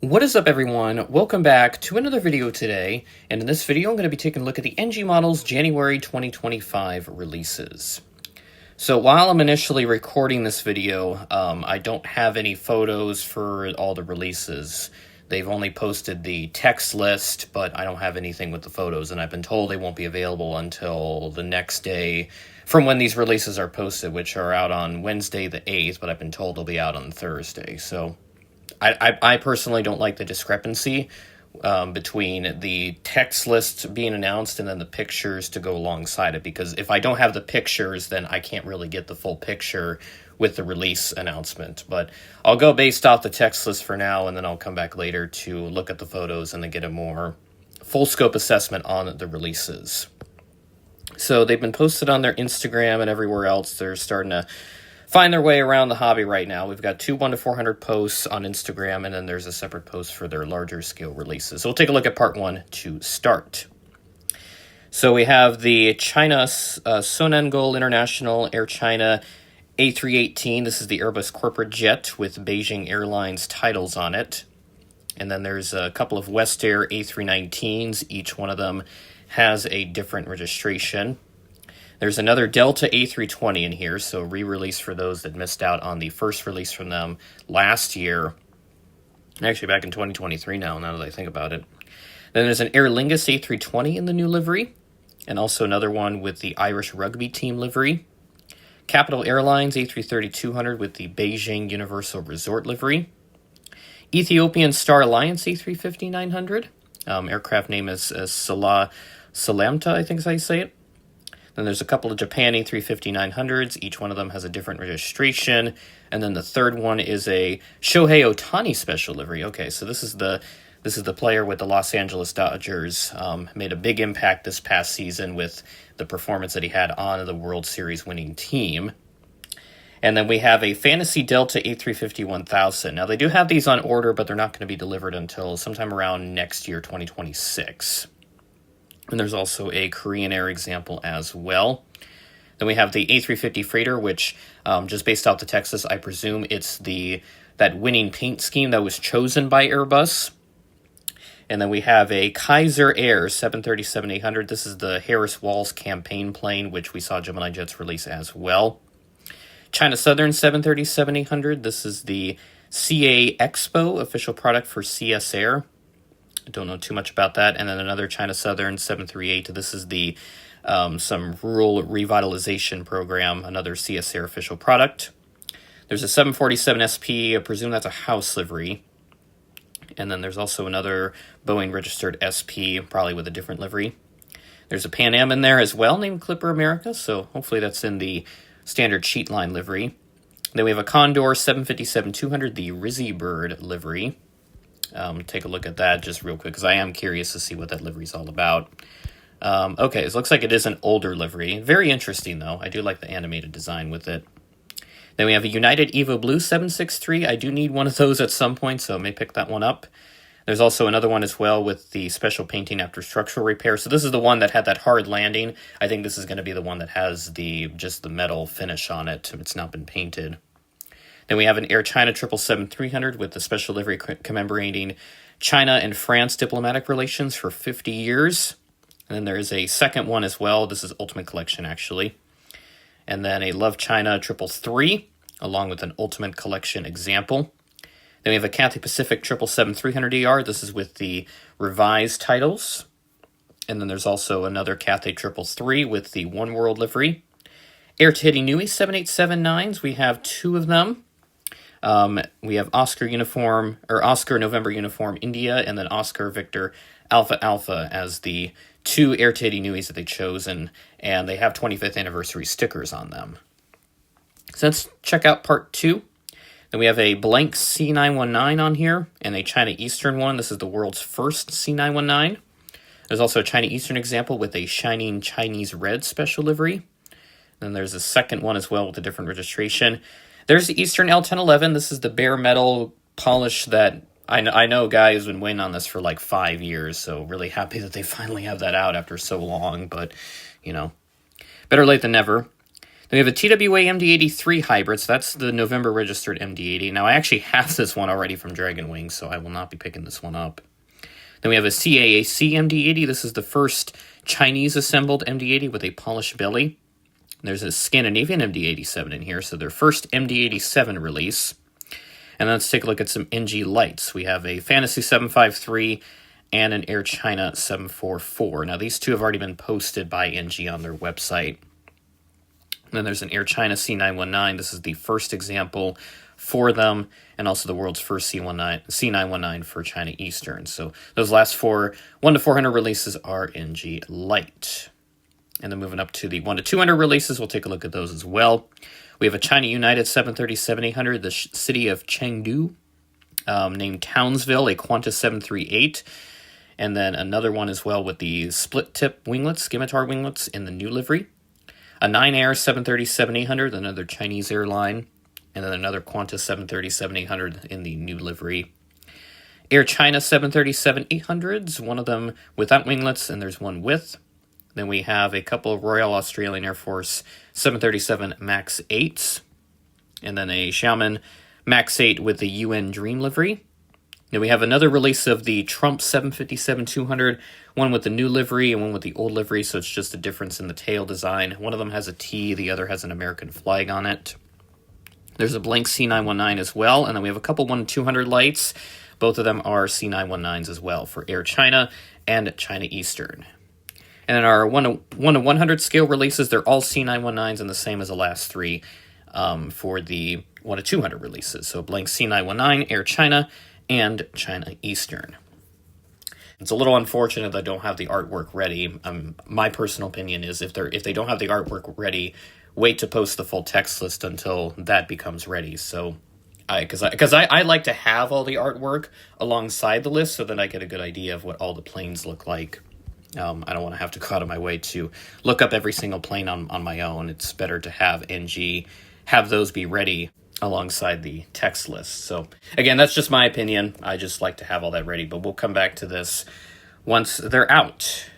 What is up, everyone? Welcome back to another video today, and in this video I'm going to be taking a look at the NG Models January 2025 releases. So while I'm initially recording this video, I don't have any photos for all the releases. They've only posted the text list, but I don't have anything with the photos, and I've been told they won't be available until the next day from when these releases are posted, which are out on Wednesday the 8th, but I've been told they'll be out on Thursday, so I personally don't like the discrepancy between the text list being announced and then the pictures to go alongside it, because if I don't have the pictures, then I can't really get the full picture with the release announcement. But I'll go based off the text list for now, and then I'll come back later to look at the photos and then get a more full scope assessment on the releases. So they've been posted on their Instagram and everywhere else. They're starting to find their way around the hobby right now. We've got two 1 to 400 posts on Instagram, and then there's a separate post for their larger scale releases. So we'll take a look at part one to start. So we have the China Sonangol International Air China A318. This is the Airbus corporate jet with Beijing Airlines titles on it. And then there's a couple of Westair A319s. Each one of them has a different registration. There's another Delta A320 in here, so re-release for those that missed out on the first release from them last year. Actually, back in 2023 now that I think about it. Then there's an Aer Lingus A320 in the new livery, and also another one with the Irish rugby team livery. Capital Airlines A330-200 with the Beijing Universal Resort livery. Ethiopian Star Alliance A350-900. Aircraft name is Salamta, I think is how you say it. Then there's a couple of Japan A350-900s. Each one of them has a different registration. And then the third one is a Shohei Ohtani special livery. Okay, so this is the player with the Los Angeles Dodgers. Made a big impact this past season with the performance that he had on the World Series winning team. And then we have a Fantasy Delta A350-1000. Now, they do have these on order, but they're not going to be delivered until sometime around next year, 2026. And there's also a Korean Air example as well. Then we have the A350 Freighter, which, just based off the text list, I presume it's that winning paint scheme that was chosen by Airbus. And then we have a Kaiser Air 737-800. This is the Harris Walls campaign plane, which we saw Gemini Jets release as well. China Southern 737-800. This is the CA Expo official product for CS Air. I don't know too much about that. And then another China Southern 738. This is the some rural revitalization program, another CS Air official product. There's a 747 SP. I presume that's a house livery. And then there's also another Boeing registered SP, probably with a different livery. There's a Pan Am in there as well, named Clipper America. So hopefully that's in the standard sheet line livery. Then we have a Condor 757-200, the Rizzy Bird livery. Take a look at that just real quick, because I am curious to see what that livery is all about. Okay, it looks like it is an older livery. Very interesting, though. I do like the animated design with it. Then we have a United Evo Blue 763. I do need one of those at some point, so I may pick that one up. There's also another one as well with the special painting after structural repair. So this is the one that had that hard landing. I think this is going to be the one that has just the metal finish on it. It's not been painted. Then we have an Air China 777-300 with the special livery commemorating China and France diplomatic relations for 50 years. And then there is a second one as well. This is Ultimate Collection, actually. And then a Love China 333, along with an Ultimate Collection example. Then we have a Cathay Pacific 777-300ER. This is with the revised titles. And then there's also another Cathay 333 with the One World livery. Air Tahiti Nui 787-9s. We have two of them. We have Oscar November Uniform India, and then Oscar Victor Alpha Alpha as the two Air Tahiti Nuis that they chose, and they have 25th anniversary stickers on them. So let's check out part two. Then we have a blank C919 on here, and a China Eastern one. This is the world's first C919. There's also a China Eastern example with a shining Chinese red special livery. Then there's a second one as well with a different registration. There's the Eastern L1011. This is the bare metal polish that I know a guy who's been waiting on this for like 5 years, so really happy that they finally have that out after so long, but, better late than never. Then we have a TWA MD-83 hybrid, so that's the November registered MD-80. Now, I actually have this one already from Dragon Wing, so I will not be picking this one up. Then we have a CAAC MD-80. This is the first Chinese-assembled MD-80 with a polished belly. There's a Scandinavian MD-87 in here, so their first MD-87 release. And let's take a look at some NG lights. We have a Fantasy 753 and an Air China 744. Now, these two have already been posted by NG on their website. And then there's an Air China C919. This is the first example for them, and also the world's first C919 for China Eastern. So those last four 1 to 400 releases are NG light. And then moving up to the 1 to 200 releases, we'll take a look at those as well. We have a China United 737-800, the city of Chengdu, named Townsville, a Qantas 738. And then another one as well with the split-tip winglets, scimitar winglets in the new livery. A 9 Air 737-800, another Chinese airline. And then another Qantas 737-800 in the new livery. Air China 737-800s, one of them without winglets, and there's one with. Then we have a couple of Royal Australian Air Force 737 MAX 8s, and then a Xiamen MAX 8 with the UN Dream livery. Then we have another release of the Trump 757-200, one with the new livery and one with the old livery, so it's just a difference in the tail design. One of them has a T, the other has an American flag on it. There's a blank C919 as well, and then we have a couple 1 to 200 lights. Both of them are C919s as well for Air China and China Eastern. And then our 1 to 100 scale releases, they're all C919s and the same as the last three for the 1 to 200 releases. So blank C919, Air China, and China Eastern. It's a little unfortunate that I don't have the artwork ready. My personal opinion is if they don't have the artwork ready, wait to post the full text list until that becomes ready. So, because I like to have all the artwork alongside the list so that I get a good idea of what all the planes look like. I don't want to have to go out of my way to look up every single plane on my own. It's better to have NG, have those be ready alongside the text list. So again, that's just my opinion. I just like to have all that ready, but we'll come back to this once they're out.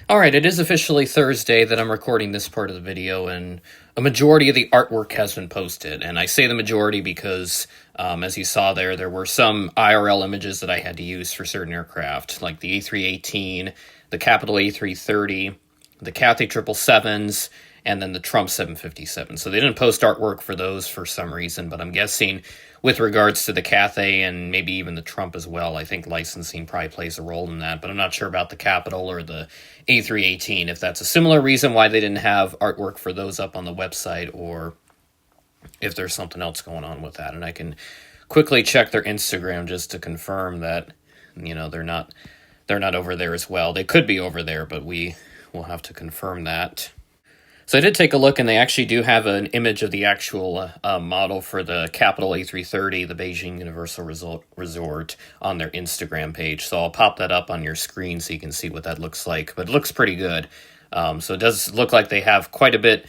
All right, it is officially Thursday that I'm recording this part of the video, and a majority of the artwork has been posted. And I say the majority because, as you saw there were some IRL images that I had to use for certain aircraft, like the A318, the Capital A330, the Cathay 777s, and then the Trump 757. So they didn't post artwork for those for some reason, but I'm guessing with regards to the Cathay and maybe even the Trump as well, I think licensing probably plays a role in that, but I'm not sure about the Capital or the A318, if that's a similar reason why they didn't have artwork for those up on the website, or if there's something else going on with that. And I can quickly check their Instagram just to confirm that, they're not over there as well. They could be over there, but we will have to confirm that. So I did take a look, and they actually do have an image of the actual model for the Capital A330, the Beijing Universal Resort, on their Instagram page. So I'll pop that up on your screen so you can see what that looks like. But it looks pretty good. So it does look like they have quite a bit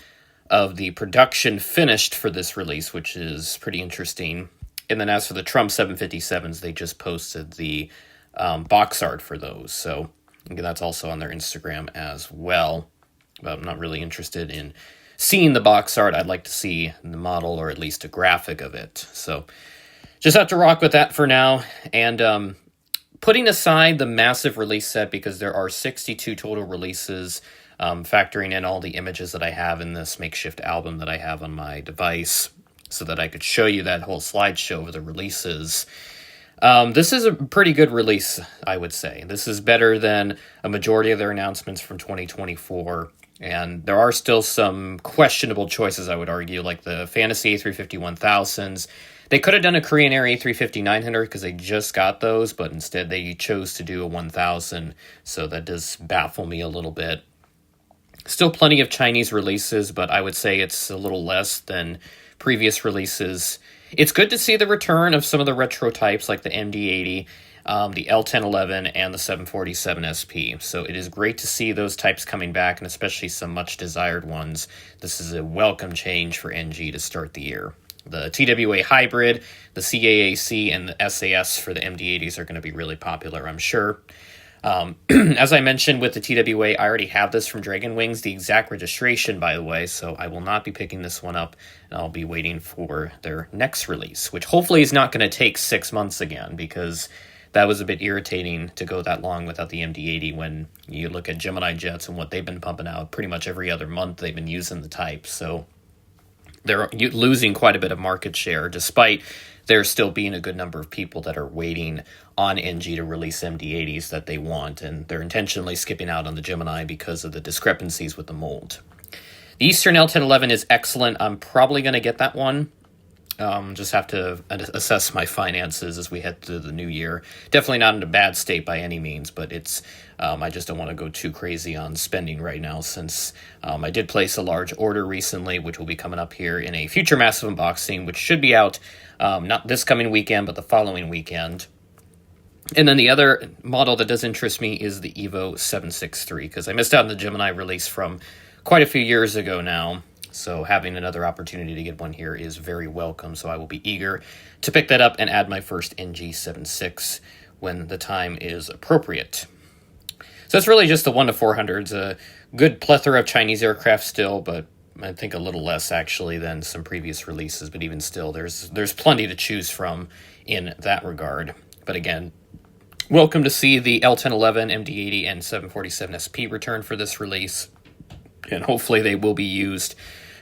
of the production finished for this release, which is pretty interesting. And then as for the Trump 757s, they just posted the box art for those. So again, that's also on their Instagram as well. But I'm not really interested in seeing the box art. I'd like to see the model, or at least a graphic of it. So just have to rock with that for now. And putting aside the massive release set, because there are 62 total releases, factoring in all the images that I have in this makeshift album that I have on my device so that I could show you that whole slideshow of the releases. This is a pretty good release, I would say. This is better than a majority of their announcements from 2024. And there are still some questionable choices, I would argue, like the Fantasy A350-1000s. They could have done a Korean Air A350-900 because they just got those, but instead they chose to do a 1000, so that does baffle me a little bit. Still plenty of Chinese releases, but I would say it's a little less than previous releases. It's good to see the return of some of the retro types like the MD-80, the L1011, and the 747 SP. So it is great to see those types coming back, and especially some much-desired ones. This is a welcome change for NG to start the year. The TWA Hybrid, the CAAC, and the SAS for the MD-80s are going to be really popular, I'm sure. As I mentioned with the TWA, I already have this from Dragon Wings, the exact registration, by the way, so I will not be picking this one up, and I'll be waiting for their next release, which hopefully is not going to take 6 months again, because that was a bit irritating to go that long without the MD-80 when you look at Gemini jets and what they've been pumping out. Pretty much every other month they've been using the type, so they're losing quite a bit of market share, despite there still being a good number of people that are waiting on NG to release MD-80s that they want, and they're intentionally skipping out on the Gemini because of the discrepancies with the mold. The Eastern L1011 is excellent. I'm probably going to get that one. Just have to assess my finances as we head through the new year. Definitely not in a bad state by any means, but it's I just don't want to go too crazy on spending right now, since I did place a large order recently, which will be coming up here in a future massive unboxing, which should be out not this coming weekend, but the following weekend. And then the other model that does interest me is the Evo 763, because I missed out on the Gemini release from quite a few years ago now. So having another opportunity to get one here is very welcome. So I will be eager to pick that up and add my first NG76 when the time is appropriate. So it's really just the 1 to 400s, a good plethora of Chinese aircraft still, but I think a little less actually than some previous releases. But even still, there's plenty to choose from in that regard. But again, welcome to see the L1011, MD-80, and 747 SP return for this release. And hopefully they will be used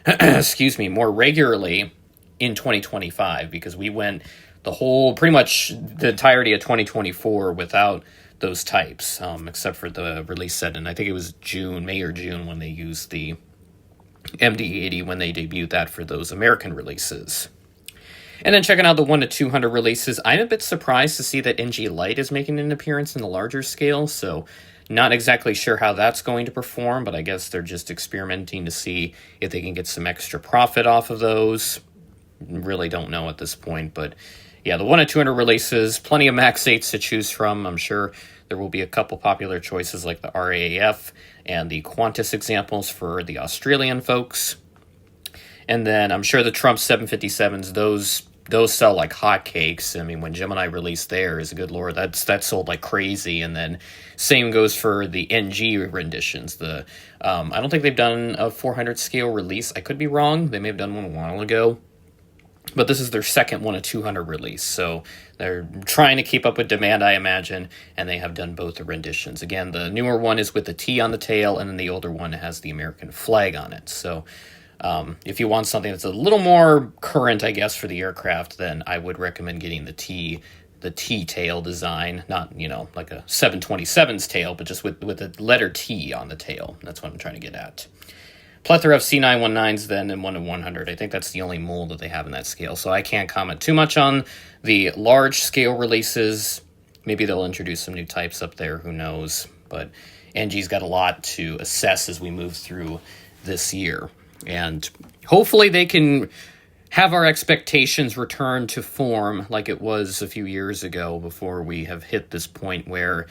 excuse me, more regularly in 2025, because we went pretty much the entirety of 2024 without those types, except for the release set, and I think it was May or June when they used the MD-80 when they debuted that for those American releases. And then checking out the 1 to 200 releases, I'm a bit surprised to see that NG Lite is making an appearance in the larger scale, so not exactly sure how that's going to perform, but I guess they're just experimenting to see if they can get some extra profit off of those. Really don't know at this point, but yeah, the 1 to 200 releases, plenty of Max 8s to choose from. I'm sure there will be a couple popular choices like the RAAF and the Qantas examples for the Australian folks. And then I'm sure the Trump 757s, those sell like hotcakes. I mean, when Gemini released theirs, good lord, that sold like crazy. And then same goes for the NG renditions. I don't think they've done a 400 scale release. I could be wrong. They may have done one a while ago. But this is their second 1 to 200 release. So they're trying to keep up with demand, I imagine, and they have done both the renditions. Again, the newer one is with the T on the tail, and then the older one has the American flag on it. So if you want something that's a little more current, I guess, for the aircraft, then I would recommend getting the T tail design, not, like a 727's tail, but just with the letter T on the tail. That's what I'm trying to get at. Plethora of C919s then and 1 to 100. I think that's the only mold that they have in that scale. So I can't comment too much on the large scale releases. Maybe they'll introduce some new types up there, who knows. But NG's got a lot to assess as we move through this year. And hopefully they can have our expectations return to form like it was a few years ago, before we have hit this point where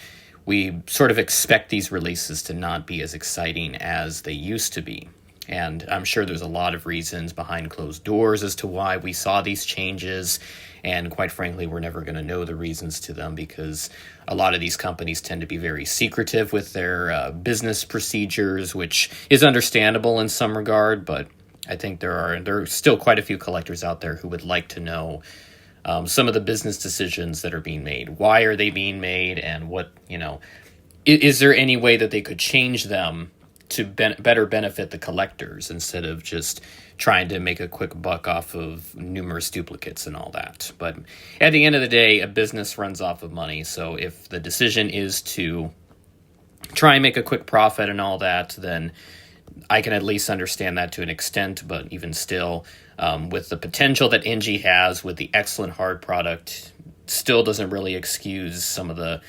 we sort of expect these releases to not be as exciting as they used to be. And I'm sure there's a lot of reasons behind closed doors as to why we saw these changes. And quite frankly, we're never going to know the reasons to them, because a lot of these companies tend to be very secretive with their business procedures, which is understandable in some regard. But I think there are still quite a few collectors out there who would like to know some of the business decisions that are being made. Why are they being made? And what, is there any way that they could change them to better benefit the collectors, instead of just trying to make a quick buck off of numerous duplicates and all that? But at the end of the day, a business runs off of money. So if the decision is to try and make a quick profit and all that, then I can at least understand that to an extent. But even still, with the potential that NG has with the excellent hard product, still doesn't really excuse some of the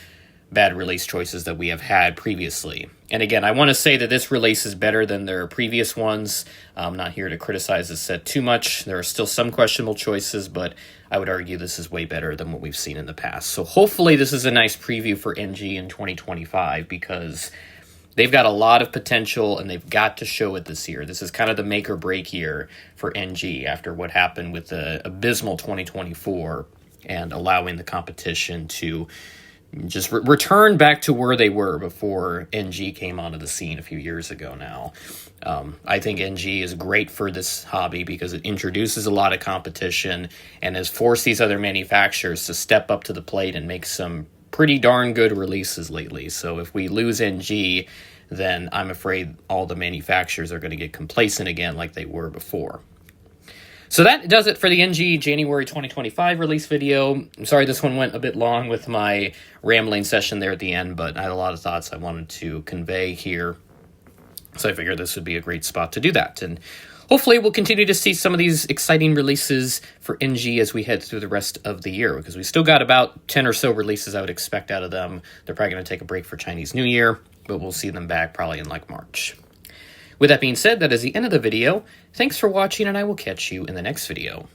bad release choices that we have had previously. And again, I want to say that this release is better than their previous ones. I'm not here to criticize this set too much. There are still some questionable choices, but I would argue this is way better than what we've seen in the past. So hopefully this is a nice preview for NG in 2025, because they've got a lot of potential and they've got to show it this year. This is kind of the make or break year for NG after what happened with the abysmal 2024 and allowing the competition to just return back to where they were before NG came onto the scene a few years ago now. I think NG is great for this hobby because it introduces a lot of competition and has forced these other manufacturers to step up to the plate and make some pretty darn good releases lately. So if we lose NG, then I'm afraid all the manufacturers are going to get complacent again like they were before. So that does it for the NG January 2025 release video. I'm sorry this one went a bit long with my rambling session there at the end, but I had a lot of thoughts I wanted to convey here. So I figured this would be a great spot to do that. And hopefully we'll continue to see some of these exciting releases for NG as we head through the rest of the year, because we still got about 10 or so releases I would expect out of them. They're probably going to take a break for Chinese New Year, but we'll see them back probably in like March. With that being said, that is the end of the video. Thanks for watching, and I will catch you in the next video.